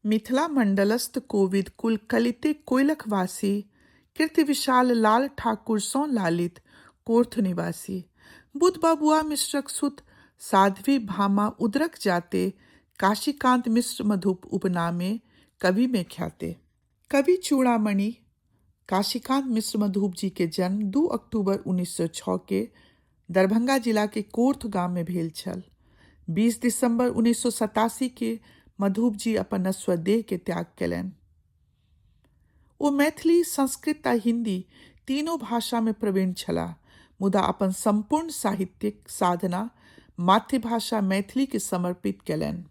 मिथिला मंडलस्थ कोविद कुल कलिते कोयलखवासी कीर्ति विशाल लाल ठाकुर सौ लालित कोर्थ निवासी बुध बबुआ मिश्रक सुत साध्वी भामा उद्रक जाते काशीकांत मिश्र मधुप उपनामे कवि में ख्याते। कवि चूड़ामणि काशीकांत मिश्र मधुप जी के जन्म 2 अक्टूबर 1906 के दरभंगा जिला के कोर्थ गांव में भेल छल। 20 दिसंबर 1987 के मधुप जी अपन स्वदेह के त्याग कयलनि। ओ मैथिली, संस्कृत आ हिंदी तीनों भाषा में प्रवीण छलाह, मुदा अपन संपूर्ण साहित्यिक साधना मातृभाषा मैथिली के समर्पित कयलनि।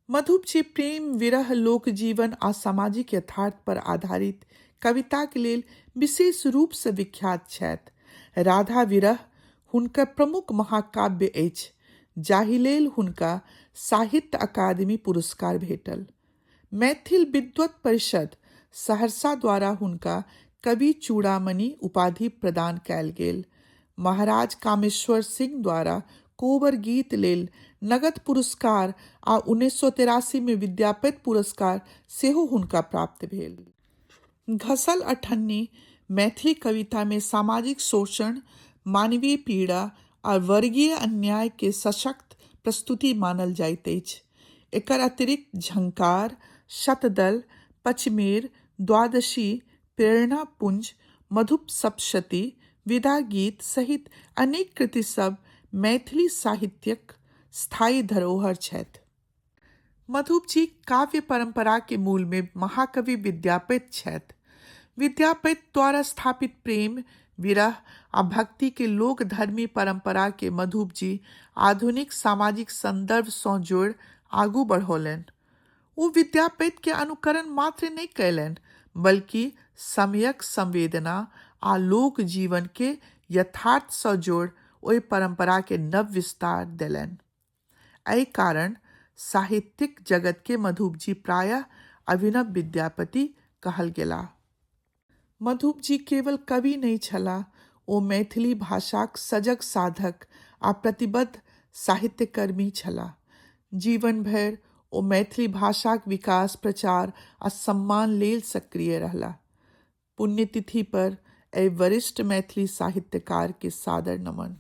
मधुप जी प्रेम, विरह, लोक जीवन आ सामाजिक यथार्थ पर आधारित कविताक लेल विशेष रूप से विख्यात छथि। राधा विरह हुनकर प्रमुख महाकाव्य अछि, जाहि लेल हुनका साहित्य अकादमी पुरस्कार भेटल। मैथिल विद्वत परिषद सहरसा द्वारा हुनका कवि चूड़ामणि उपाधि प्रदान कयल गेल। महाराज कामेश्वर सिंह द्वारा कोबर गीत लेल नगद पुरस्कार आ 1983 में विद्यापति पुरस्कार सेहो हुनका प्राप्त भेल। घसल अठन्नी मैथिली कविता में सामाजिक शोषण, मानवीय पीड़ा आ वर्गीय अन्याय के सशक्त प्रस्तुति मानल जाइत अछि। एकर अतिरिक्त झंकार, शतदल, पचमेर, द्वादशी, प्रेरणा पुंज, मधुप सप्तशती, विदा गीत सहित अनेक कृति सब मैथिली साहित्यक स्थायी धरोहर छथि। मधुप जी काव्य परंपरा के मूल में महाकवि विद्यापति छथि। विद्यापति द्वारा स्थापित प्रेम, विरह आ भक्ति के लोक धर्मी परंपरा के मधुप जी आधुनिक सामाजिक संदर्भ सौ जोड़ आगू बढ़ौलनि। वो विद्यापति के अनुकरण मात्र नहीं कयलनि, बल्कि समयक संवेदना आ लोक जीवन के यथार्थ सँ जोड़ ओहि परंपरा के नव विस्तार देलनि। एहि कारण साहित्यिक जगत के मधुप जी प्रायः अभिनव विद्यापति कहल गेलाह। मधुप जी केवल कवि नहीं छलाह, ओ मैथिली भाषाक सजग साधक आ प्रतिबद्ध साहित्यकर्मी छलाह। जीवन भर ओ मैथिली भाषाक विकास, प्रचार आ सम्मान लेल सक्रिय रहला। पुण्यतिथि पर एहि वरिष्ठ मैथिली साहित्यकार के सादर नमन।